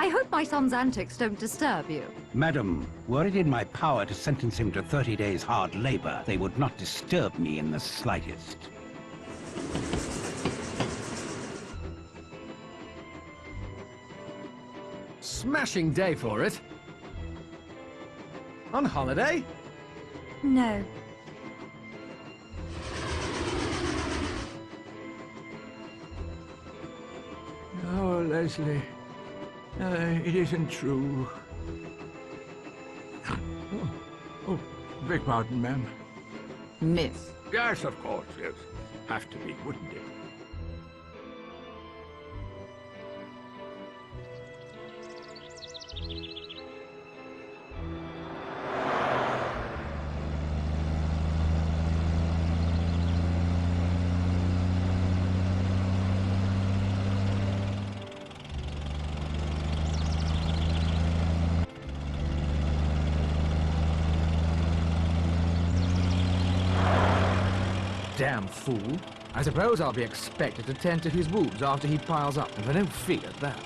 I hope my son's antics don't disturb you. Madam, were it in my power to sentence him to 30 days hard labor, they would not disturb me in the slightest. Smashing day for it. On holiday? No. Oh, Leslie. It isn't true. Oh, beg pardon, ma'am. Miss. Yes, of course, yes. Have to be, wouldn't it? Damn fool. I suppose I'll be expected to tend to his wounds after he piles up, if I don't fear that.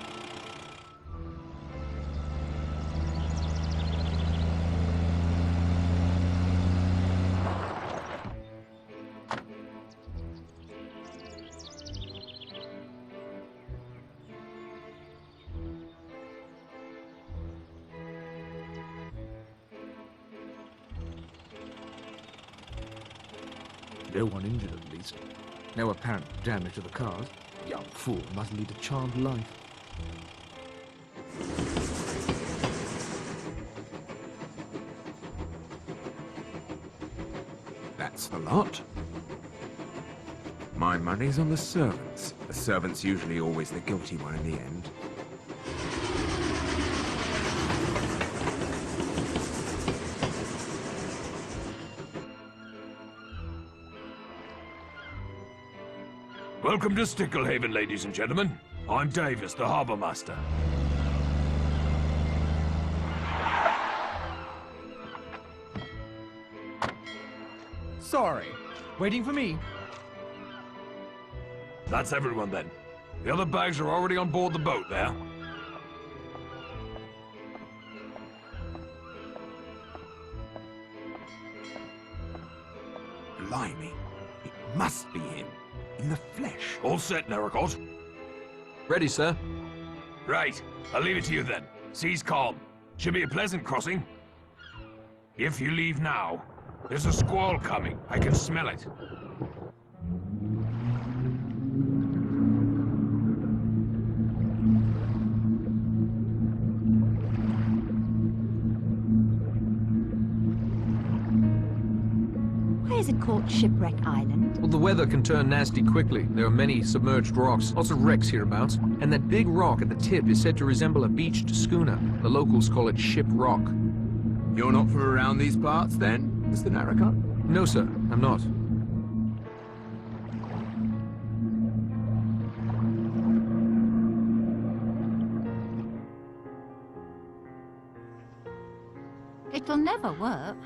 No one injured, at least. No apparent damage to the cars. Young fool must lead a charmed life. That's a lot. My money's on the servants. The servant's usually always the guilty one in the end. Welcome to Sticklehaven, ladies and gentlemen. I'm Davis, the harbour master. Sorry. Waiting for me. That's everyone then. The other bags are already on board the boat there. Blimey. It must be him. In the flesh. All set, Narracot? Ready, sir. Right. I'll leave it to you then. Sea's calm. Should be a pleasant crossing. If you leave now, there's a squall coming. I can smell it. Why is it called Shipwreck Island? Well, the weather can turn nasty quickly. There are many submerged rocks, lots of wrecks hereabouts, and that big rock at the tip is said to resemble a beached schooner. The locals call it Ship Rock. You're not from around these parts, then, Mr. Narracot? No, sir, I'm not. It'll never work.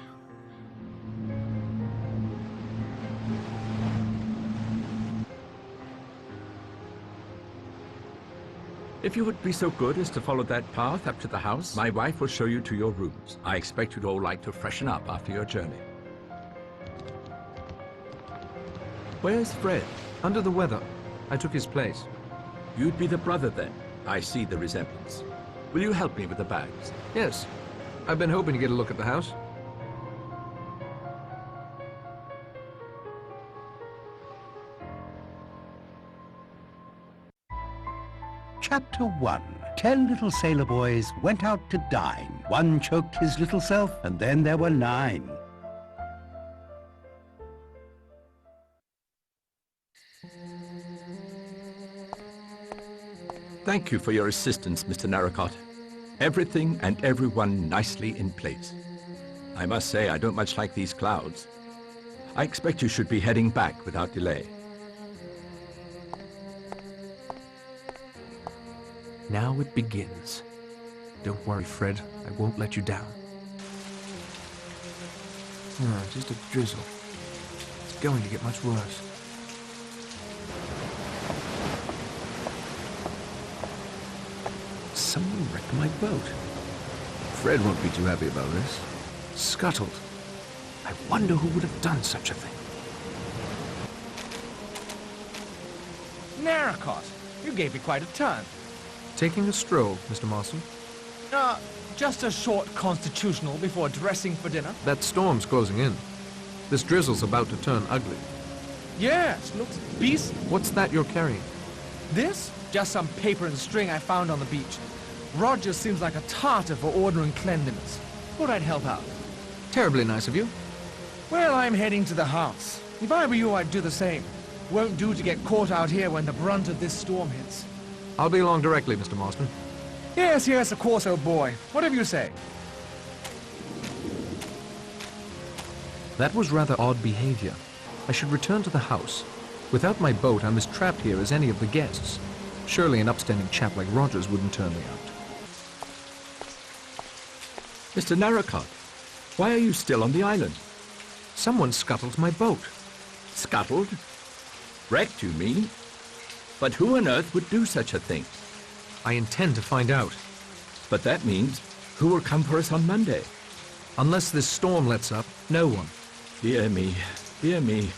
If you would be so good as to follow that path up to the house, my wife will show you to your rooms. I expect you'd all like to freshen up after your journey. Where's Fred? Under the weather. I took his place. You'd be the brother then. I see the resemblance. Will you help me with the bags? Yes. I've been hoping to get a look at the house. Chapter 1. 10 little sailor boys went out to dine. One choked his little self, and then there were 9. Thank you for your assistance, Mr. Narracot. Everything and everyone nicely in place. I must say I don't much like these clouds. I expect you should be heading back without delay. Now it begins. Don't worry, Fred. I won't let you down. Just a drizzle. It's going to get much worse. Someone wrecked my boat. Fred won't be too happy about this. Scuttled. I wonder who would have done such a thing. Narracott, you gave me quite a turn. Taking a stroll, Mr. Marston. Just a short constitutional before dressing for dinner. That storm's closing in. This drizzle's about to turn ugly. Yes, looks beastly. What's that you're carrying? This? Just some paper and string I found on the beach. Roger seems like a tartar for order and cleanliness. Thought I'd help out. Terribly nice of you. Well, I'm heading to the house. If I were you, I'd do the same. Won't do to get caught out here when the brunt of this storm hits. I'll be along directly, Mr. Marston. Yes, yes, of course, old boy. Whatever you say. That was rather odd behavior. I should return to the house. Without my boat, I'm as trapped here as any of the guests. Surely an upstanding chap like Rogers wouldn't turn me out. Mr. Narracott, why are you still on the island? Someone scuttled my boat. Scuttled? Wrecked, you mean? But who on earth would do such a thing? I intend to find out. But that means, who will come for us on Monday? Unless this storm lets up, no one. Dear me, dear me.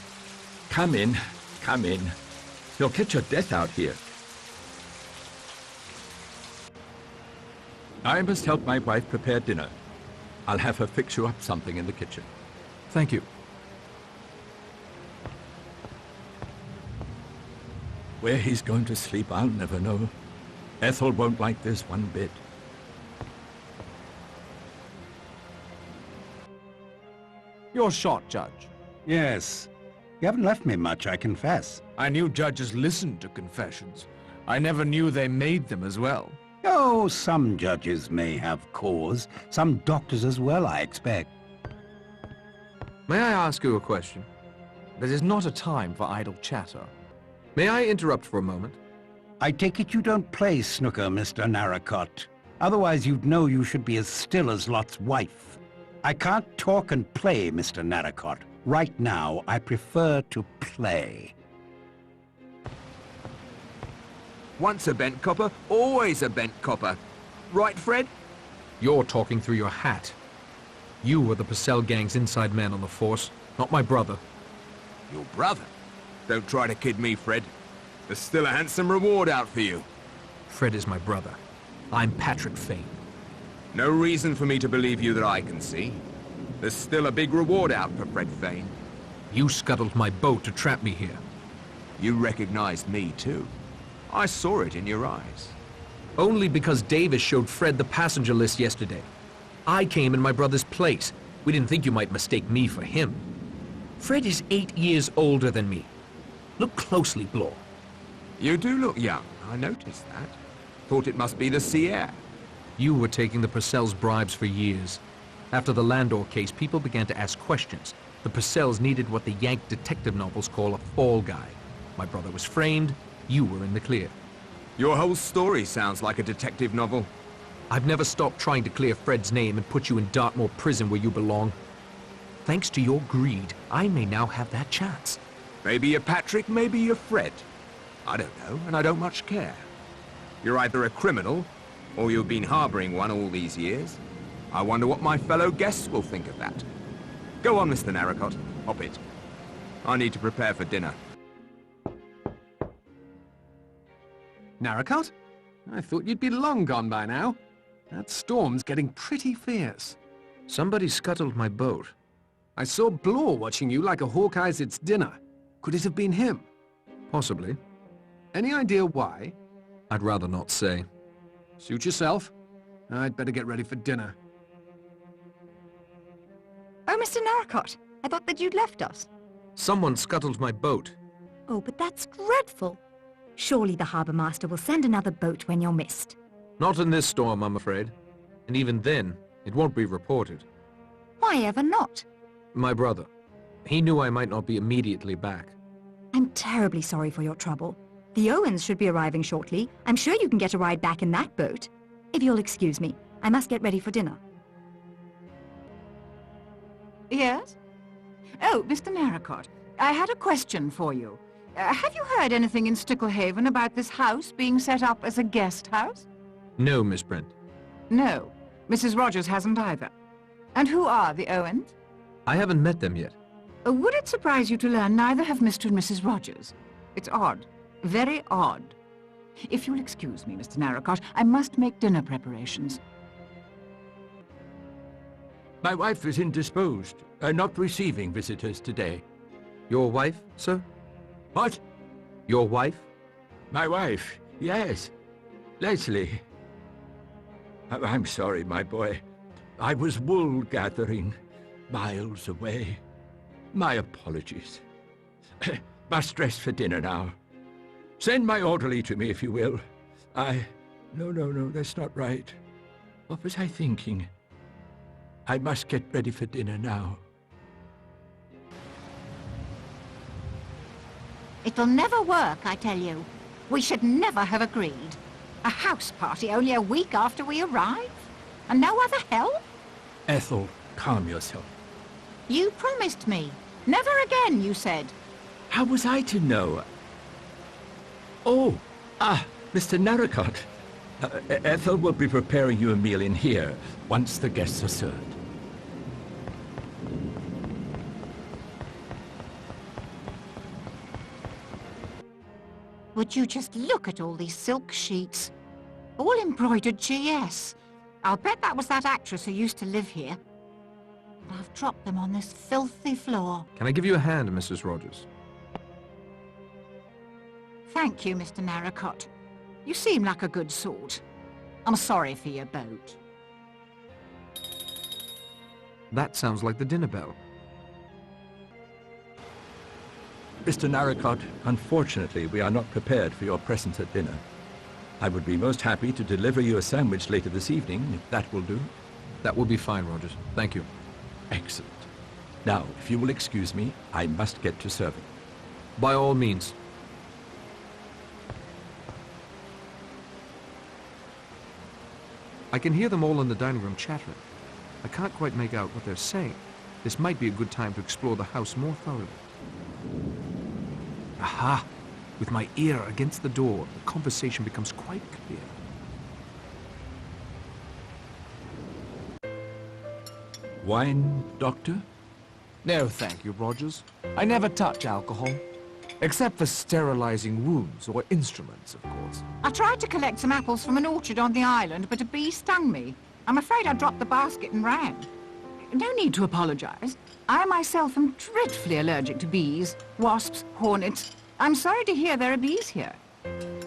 Come in, come in. You'll catch your death out here. I must help my wife prepare dinner. I'll have her fix you up something in the kitchen. Thank you. Where he's going to sleep, I'll never know. Ethel won't like this one bit. You're shot, Judge. Yes. You haven't left me much, I confess. I knew judges listened to confessions. I never knew they made them as well. Oh, some judges may have cause. Some doctors as well, I expect. May I ask you a question? This is not a time for idle chatter. May I interrupt for a moment? I take it you don't play snooker, Mr. Narracott. Otherwise you'd know you should be as still as Lot's wife. I can't talk and play, Mr. Narracott. Right now, I prefer to play. Once a bent copper, always a bent copper. Right, Fred? You're talking through your hat. You were the Purcell gang's inside man on the force, not my brother. Your brother? Don't try to kid me, Fred. There's still a handsome reward out for you. Fred is my brother. I'm Patrick Fane. No reason for me to believe you that I can see. There's still a big reward out for Fred Fane. You scuttled my boat to trap me here. You recognized me, too. I saw it in your eyes. Only because Davis showed Fred the passenger list yesterday. I came in my brother's place. We didn't think you might mistake me for him. Fred is 8 years older than me. Look closely, Blore. You do look young, I noticed that. Thought it must be the sea air. You were taking the Purcells' bribes for years. After the Landor case, people began to ask questions. The Purcells needed what the Yank detective novels call a fall guy. My brother was framed. You were in the clear. Your whole story sounds like a detective novel. I've never stopped trying to clear Fred's name and put you in Dartmoor prison where you belong. Thanks to your greed, I may now have that chance. Maybe you're Patrick, maybe you're Fred. I don't know, and I don't much care. You're either a criminal, or you've been harboring one all these years. I wonder what my fellow guests will think of that. Go on, Mr. Narracott. Hop it. I need to prepare for dinner. Narracott? I thought you'd be long gone by now. That storm's getting pretty fierce. Somebody scuttled my boat. I saw Blore watching you like a hawk eyes its dinner. Could it have been him? Possibly. Any idea why? I'd rather not say. Suit yourself. I'd better get ready for dinner. Oh, Mr. Narracott, I thought that you'd left us. Someone scuttled my boat. Oh, but that's dreadful. Surely the harbour master will send another boat when you're missed. Not in this storm, I'm afraid. And even then, it won't be reported. Why ever not? My brother. He knew I might not be immediately back. I'm terribly sorry for your trouble. The Owens should be arriving shortly. I'm sure you can get a ride back in that boat. If you'll excuse me, I must get ready for dinner. Yes? Oh, Mr. Narracott, I had a question for you. Have you heard anything in Sticklehaven about this house being set up as a guest house? No, Miss Brent. No, Mrs. Rogers hasn't either. And who are the Owens? I haven't met them yet. Would it surprise you to learn neither have Mr. and Mrs. Rogers? It's odd. Very odd. If you'll excuse me, Mr. Narracott, I must make dinner preparations. My wife is indisposed, not receiving visitors today. Your wife, sir? What? Your wife? My wife, yes. Leslie. I'm sorry, my boy. I was wool gathering, miles away. My apologies. Must dress for dinner now. Send my orderly to me, if you will. No, that's not right. What was I thinking? I must get ready for dinner now. It'll never work, I tell you. We should never have agreed. A house party only a week after we arrive? And no other help? Ethel, calm yourself. You promised me. Never again, you said. How was I to know? Oh, Mr. Narracott. Ethel will be preparing you a meal in here once the guests are served. Would you just look at all these silk sheets? All embroidered GS. I'll bet that was that actress who used to live here. And I've dropped them on this filthy floor. Can I give you a hand, Mrs. Rogers? Thank you, Mr. Narracott. You seem like a good sort. I'm sorry for your boat. That sounds like the dinner bell. Mr. Narracott, unfortunately, we are not prepared for your presence at dinner. I would be most happy to deliver you a sandwich later this evening, if that will do. That will be fine, Rogers. Thank you. Excellent. Now, if you will excuse me, I must get to serving. By all means. I can hear them all in the dining room chattering. I can't quite make out what they're saying. This might be a good time to explore the house more thoroughly. Aha! With my ear against the door, the conversation becomes quite clear. Wine, Doctor? No, thank you, Rogers. I never touch alcohol. Except for sterilizing wounds or instruments, of course. I tried to collect some apples from an orchard on the island, but a bee stung me. I'm afraid I dropped the basket and ran. No need to apologize. I myself am dreadfully allergic to bees, wasps, hornets. I'm sorry to hear there are bees here.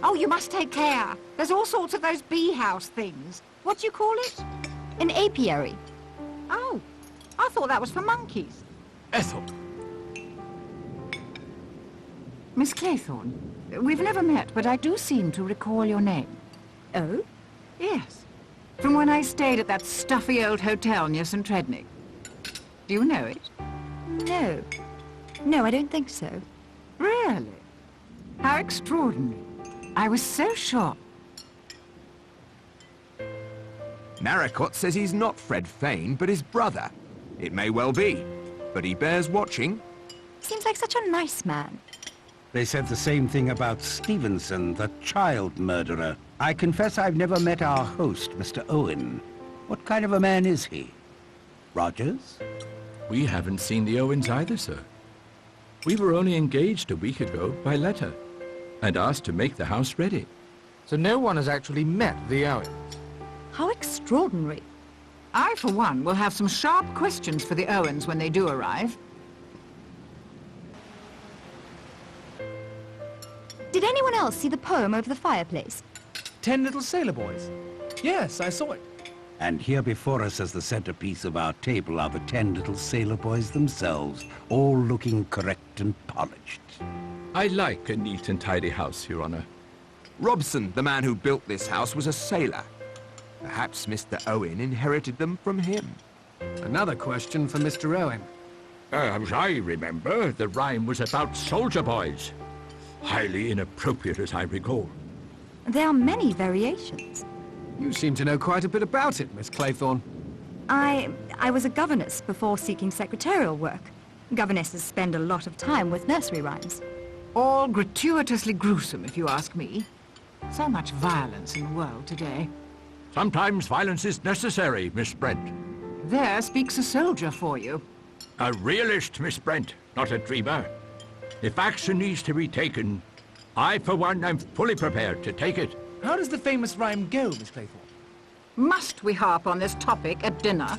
Oh, you must take care. There's all sorts of those bee house things. What do you call it? An apiary. Oh, I thought that was for monkeys. Ethel! Miss Claythorne, we've never met, but I do seem to recall your name. Oh? Yes, from when I stayed at that stuffy old hotel near St. Trednick. Do you know it? No. No, I don't think so. Really? How extraordinary. I was so sure. Narracott says he's not Fred Fane, but his brother. It may well be, but he bears watching. Seems like such a nice man. They said the same thing about Stevenson, the child murderer. I confess I've never met our host, Mr. Owen. What kind of a man is he? Rogers? We haven't seen the Owens either, sir. We were only engaged a week ago by letter, and asked to make the house ready. So no one has actually met the Owens. How extraordinary. I, for one, will have some sharp questions for the Owens when they do arrive. Did anyone else see the poem over the fireplace? 10 Little Sailor Boys. Yes, I saw it. And here before us as the centerpiece of our table are the 10 little sailor boys themselves, all looking correct and polished. I like a neat and tidy house, Your Honor. Robson, the man who built this house, was a sailor. Perhaps Mr. Owen inherited them from him. Another question for Mr. Owen. As I remember, the rhyme was about soldier boys. Highly inappropriate, as I recall. There are many variations. You seem to know quite a bit about it, Miss Claythorne. I was a governess before seeking secretarial work. Governesses spend a lot of time with nursery rhymes. All gratuitously gruesome, if you ask me. So much violence in the world today. Sometimes violence is necessary, Miss Brent. There speaks a soldier for you. A realist, Miss Brent, not a dreamer. If action needs to be taken, I, for one, am fully prepared to take it. How does the famous rhyme go, Miss Claythorne? Must we harp on this topic at dinner?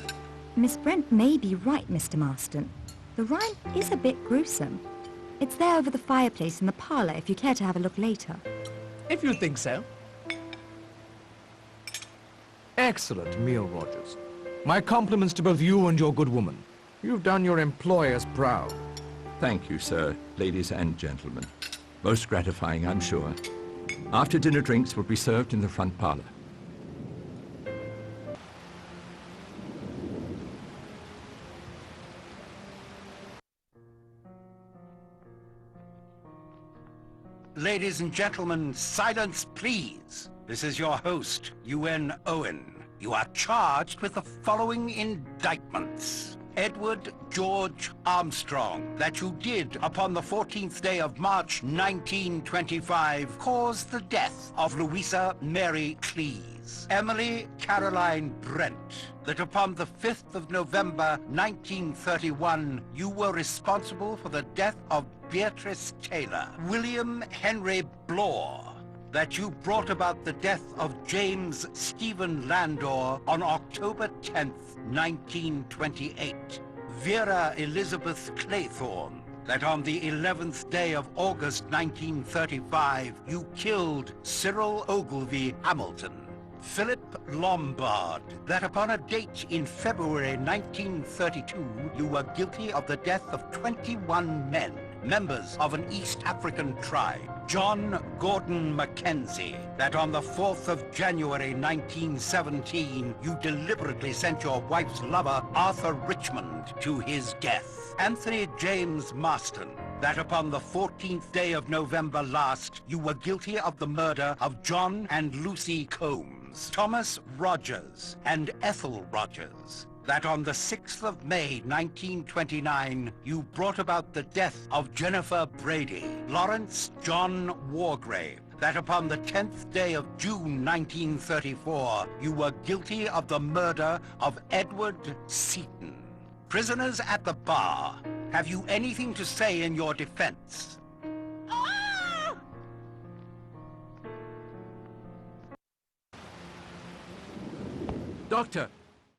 Miss Brent may be right, Mr. Marston. The rhyme is a bit gruesome. It's there over the fireplace in the parlor if you care to have a look later. If you think so. Excellent meal, Rogers. My compliments to both you and your good woman. You've done your employers proud. Thank you, sir, ladies and gentlemen. Most gratifying, I'm sure. After dinner drinks will be served in the front parlor. Ladies and gentlemen, silence please. This is your host, UN Owen. You are charged with the following indictments. Edward George Armstrong, that you did upon the 14th day of March 1925 cause the death of Louisa Mary Cleese. Emily Caroline Brent, that upon the 5th of November 1931 you were responsible for the death of Beatrice Taylor. William Henry Blore, that you brought about the death of James Stephen Landor on October 10th, 1928. Vera Elizabeth Claythorne, that on the 11th day of August 1935 you killed Cyril Ogilvy Hamilton. Philip Lombard, that upon a date in February 1932 you were guilty of the death of 21 men, members of an East African tribe. John Gordon Mackenzie, that on the 4th of January 1917 you deliberately sent your wife's lover Arthur Richmond to his death. Anthony James Marston, that upon the 14th day of November last you were guilty of the murder of John and Lucy Combs. Thomas Rogers and Ethel Rogers, that on the 6th of May 1929 you brought about the death of Jennifer Brady. Lawrence John Wargrave, that upon the 10th day of June 1934 you were guilty of the murder of Edward Seaton. Prisoners at the bar, have you anything to say in your defense? Doctor,